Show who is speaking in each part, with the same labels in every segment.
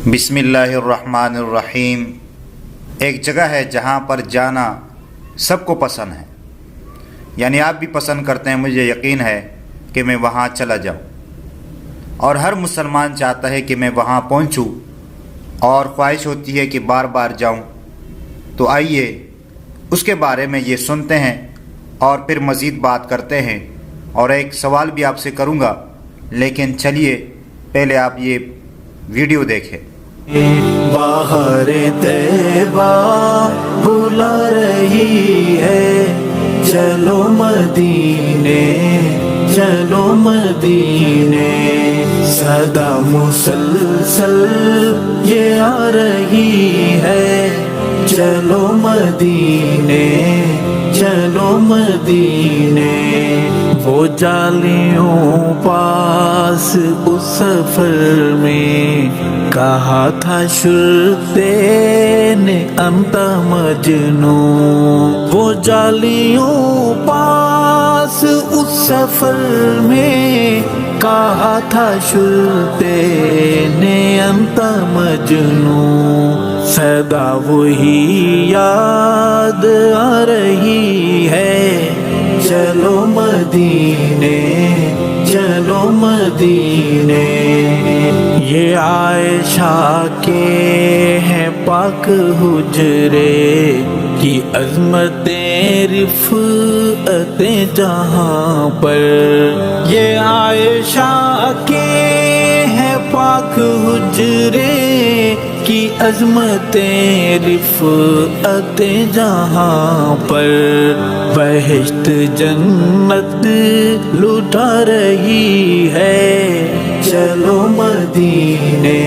Speaker 1: بسم اللہ الرحمن الرحیم۔ ایک جگہ ہے جہاں پر جانا سب کو پسند ہے، یعنی آپ بھی پسند کرتے ہیں، مجھے یقین ہے کہ میں وہاں چلا جاؤں، اور ہر مسلمان چاہتا ہے کہ میں وہاں پہنچوں اور خواہش ہوتی ہے کہ بار بار جاؤں۔ تو آئیے اس کے بارے میں یہ سنتے ہیں اور پھر مزید بات کرتے ہیں، اور ایک سوال بھی آپ سے کروں گا، لیکن چلیے پہلے آپ یہ ویڈیو دیکھیں۔
Speaker 2: باہر طیبہ بلا رہی ہے، چلو مدینے چلو مدینے، صدا مسلسل یہ آ رہی ہے، چلو مدینے چلو مدینے۔ وہ جالیوں پاس اس سفر میں کہا تھا شرطے نے انت مجنون، وہ جالیوں پاس اس سفر میں کہا تھا شرطے نے انت مجنون، صدا وہی یاد آ رہی ہے، چلو مدینے چلو مدینے۔ یہ عائشہ کے ہیں پاک حجرے کی عظمتیں رفعتیں جہاں پر، یہ عائشہ کے ہیں پاک حجرے کی عظمتیں رفعتیں جہاں پر، بہشت جنت لٹا رہی ہے، چلو مدینے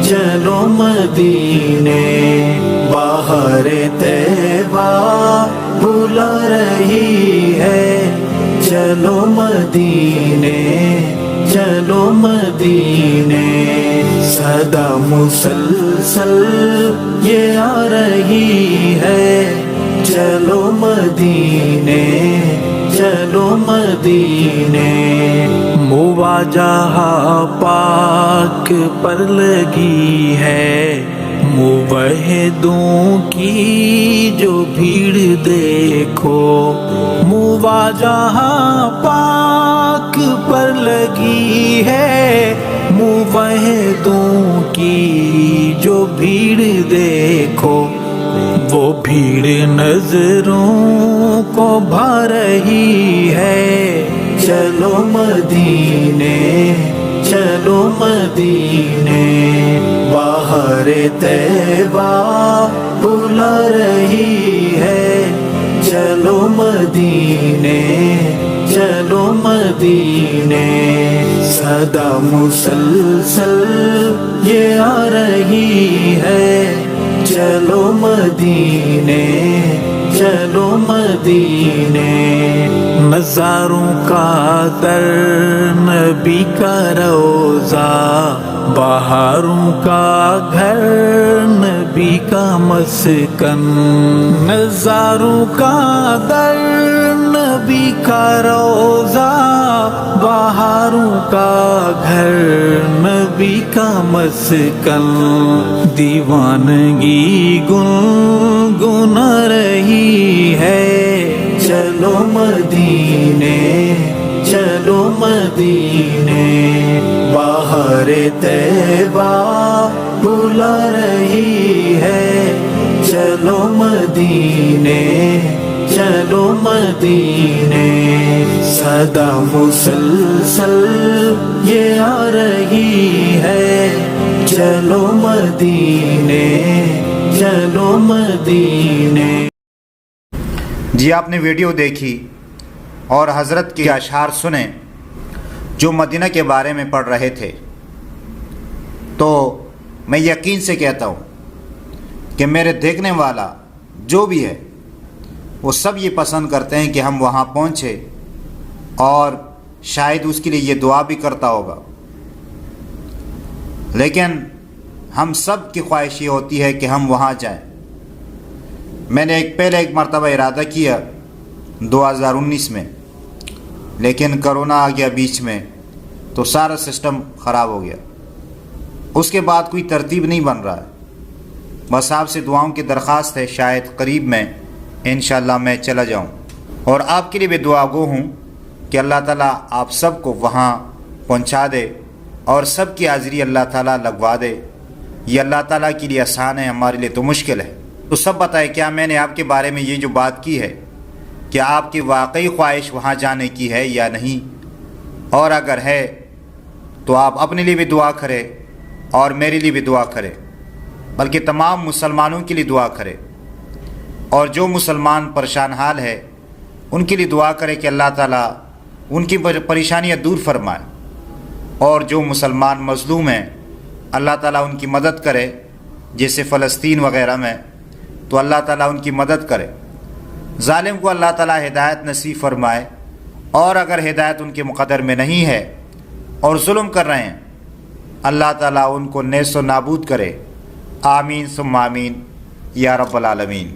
Speaker 2: چلو مدینے۔ باہر طیبہ بلا رہی ہے، چلو مدینے چلو مدینے، صدا مسلسل یہ آ رہی ہے، چلو مدینے چلو مدینے۔ مواجہہ پاک پر لگی ہے، موحدوں کی جو بھیڑ دیکھو، مواجہہ پاک پر لگی ہے، موحدوں کی جو بھیڑ دیکھو، وہ بھیڑ نظروں کو بھا رہی ہے، چلو مدینے چلو مدینے۔ باہر طیبہ بلا رہی ہے، چلو مدینے چلو مدینے، صدا مسلسل یہ آ رہی ہے، چلو مدینے چلو مدینے۔ نظاروں کا در نبی کا روضہ، بہاروں کا گھر نبی کا مسکن، نظاروں کا در نبی کا روضہ، بہاروں کا گھر نبی کا مسکن، دیوانگی گنگنا رہی ہے، چلو مدینے چلو مدینے۔ باہر طیبہ بلا رہی ہے، چلو مدینے چلو مدینے، صدا مسلسل یہ آ رہی ہے، چلو مدینے چلو مدینے۔
Speaker 1: جی آپ نے ویڈیو دیکھی اور حضرت کے اشعار سنے جو مدینہ کے بارے میں پڑھ رہے تھے، تو میں یقین سے کہتا ہوں کہ میرے دیکھنے والا جو بھی ہے وہ سب یہ پسند کرتے ہیں کہ ہم وہاں پہنچے، اور شاید اس کے لیے یہ دعا بھی کرتا ہوگا، لیکن ہم سب کی خواہش یہ ہوتی ہے کہ ہم وہاں جائیں۔ میں نے پہلے ایک مرتبہ ارادہ کیا 2019 میں، لیکن کرونا آ گیا بیچ میں، تو سارا سسٹم خراب ہو گیا، اس کے بعد کوئی ترتیب نہیں بن رہا ہے، بس آپ سے دعاؤں کی درخواست ہے، شاید قریب میں انشاءاللہ میں چلا جاؤں، اور آپ کے لیے بھی دعا گو ہوں کہ اللہ تعالیٰ آپ سب کو وہاں پہنچا دے اور سب کی حاضری اللہ تعالیٰ لگوا دے۔ یہ اللہ تعالیٰ کے لیے آسان ہے، ہمارے لیے تو مشکل ہے۔ تو سب بتائے، کیا میں نے آپ کے بارے میں یہ جو بات کی ہے، کیا آپ کی واقعی خواہش وہاں جانے کی ہے یا نہیں؟ اور اگر ہے تو آپ اپنے لیے بھی دعا کریں اور میرے لیے بھی دعا کریں، بلکہ تمام مسلمانوں کے لیے دعا کریں، اور جو مسلمان پریشان حال ہے ان کے لیے دعا کرے کہ اللہ تعالیٰ ان کی پریشانیاں دور فرمائے، اور جو مسلمان مظلوم ہیں اللہ تعالیٰ ان کی مدد کرے، جیسے فلسطین وغیرہ میں، تو اللہ تعالیٰ ان کی مدد کرے۔ ظالم کو اللہ تعالیٰ ہدایت نصیب فرمائے، اور اگر ہدایت ان کے مقدر میں نہیں ہے اور ظلم کر رہے ہیں، اللہ تعالیٰ ان کو نیست و نابود کرے۔ آمین ثم آمین یا رب العالمین۔